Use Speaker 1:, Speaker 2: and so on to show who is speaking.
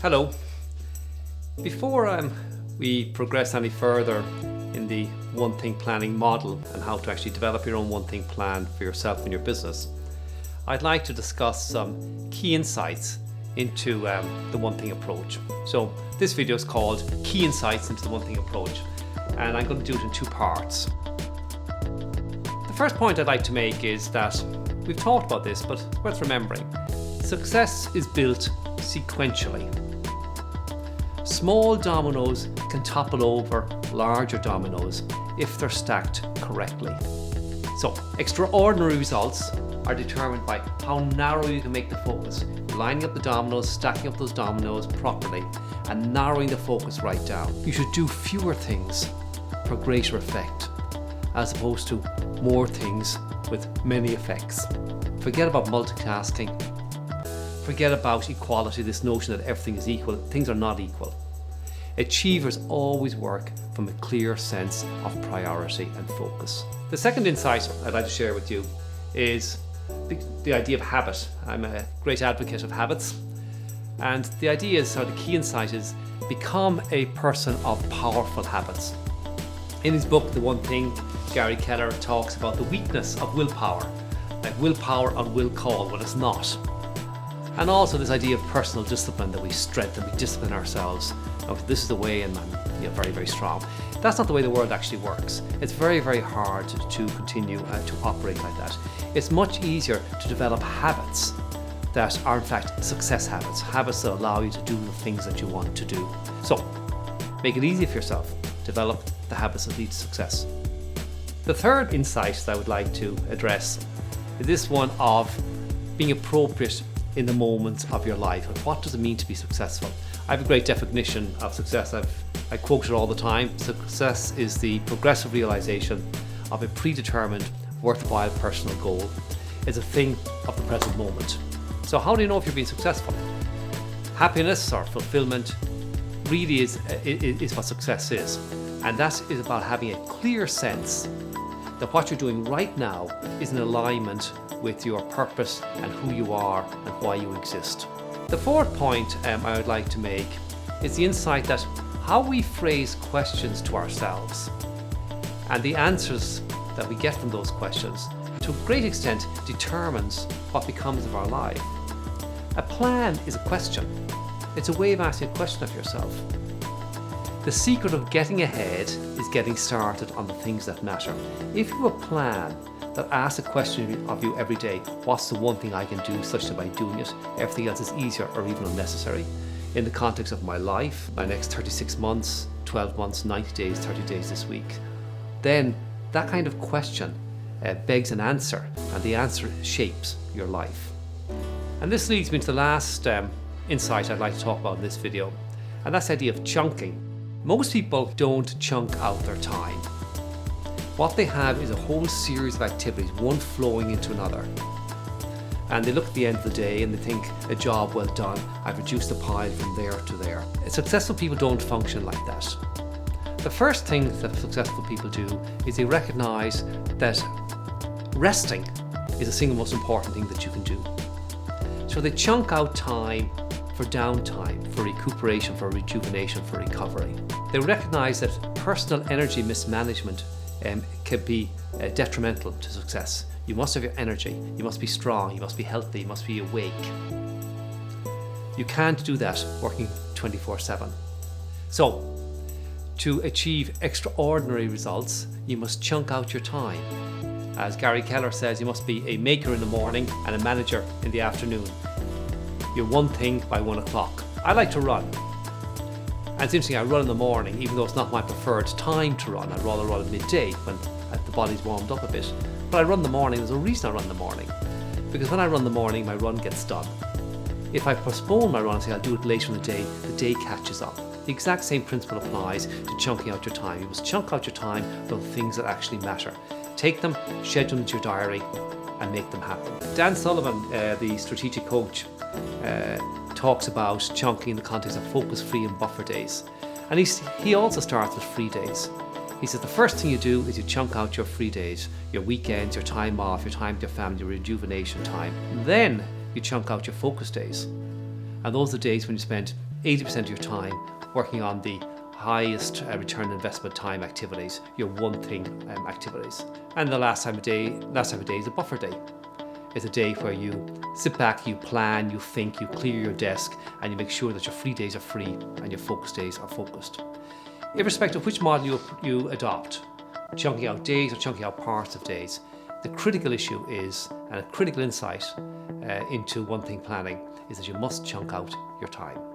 Speaker 1: Hello. Before we progress any further in the One Thing planning model and how to actually develop your own One Thing plan for yourself and your business, I'd like to discuss some key insights into the One Thing approach. So this video is called Key Insights into the One Thing approach, and I'm going to do it in two parts. The first point I'd like to make is that we've talked about this, but it's worth remembering. Success is built sequentially. Small dominoes can topple over larger dominoes if they're stacked correctly. So, extraordinary results are determined by how narrow you can make the focus, lining up the dominoes, stacking up those dominoes properly, and narrowing the focus right down. You should do fewer things for greater effect, as opposed to more things with many effects. Forget about multitasking. Forget about equality, this notion that everything is equal. Things are not equal. Achievers always work from a clear sense of priority and focus. The second insight I'd like to share with you is the idea of habit. I'm a great advocate of habits. And the idea is, or the key insight is, become a person of powerful habits. In his book, The One Thing, Gary Keller talks about the weakness of willpower, like willpower on will call when it's not. And also this idea of personal discipline, that we strengthen, we discipline ourselves. Okay, this is the way, and I'm very, very strong. That's not the way the world actually works. It's very, very hard to continue to operate like that. It's much easier to develop habits that are in fact success habits, habits that allow you to do the things that you want to do. So, make it easy for yourself. Develop the habits that lead to success. The third insight that I would like to address is this one of being appropriate in the moments of your life. And what does it mean to be successful? I have a great definition of success. I quote it all the time. Success is the progressive realization of a predetermined, worthwhile personal goal. It's a thing of the present moment. So how do you know if you're being successful? Happiness or fulfillment really is what success is. And that is about having a clear sense that what you're doing right now is in alignment with your purpose and who you are and why you exist. The fourth point I would like to make is the insight that how we phrase questions to ourselves and the answers that we get from those questions to a great extent determines what becomes of our life. A plan is a question. It's a way of asking a question of yourself. The secret of getting ahead is getting started on the things that matter. If you have a plan that asks a question of you every day, what's the one thing I can do such that by doing it, everything else is easier or even unnecessary? In the context of my life, my next 36 months, 12 months, 90 days, 30 days this week, then that kind of question begs an answer, and the answer shapes your life. And this leads me to the last insight I'd like to talk about in this video, and that's the idea of chunking. Most people don't chunk out their time. What they have is a whole series of activities, one flowing into another. And they look at the end of the day and they think, a job well done, I've reduced the pile from there to there. Successful people don't function like that. The first thing that successful people do is they recognize that resting is the single most important thing that you can do. So they chunk out time for downtime, for recuperation, for rejuvenation, for recovery. They recognize that personal energy mismanagement can be detrimental to success. You must have your energy, you must be strong, you must be healthy, you must be awake. You can't do that working 24/7. So, to achieve extraordinary results, you must chunk out your time. As Gary Keller says, you must be a maker in the morning and a manager in the afternoon. You're one thing by 1 o'clock. I like to run. And it's interesting, I run in the morning, even though it's not my preferred time to run. I'd rather run at midday when the body's warmed up a bit. But I run in the morning. There's a reason I run in the morning. Because when I run in the morning, my run gets done. If I postpone my run and say I'll do it later in the day catches up. The exact same principle applies to chunking out your time. You must chunk out your time for the things that actually matter. Take them, schedule them into your diary, and make them happen. Dan Sullivan, the strategic coach, talks about chunking in the context of focus-free and buffer days. And he also starts with free days. He says the first thing you do is you chunk out your free days, your weekends, your time off, your time with your family, your rejuvenation time. Then you chunk out your focus days. And those are the days when you spend 80% of your time working on the highest return on investment time activities, your one thing activities. And the last time of day is a buffer day. It's a day where you sit back, you plan, you think, you clear your desk, and you make sure that your free days are free and your focus days are focused. Irrespective of which model you adopt, chunking out days or chunking out parts of days, the critical issue is, and a critical insight into one thing planning, is that you must chunk out your time.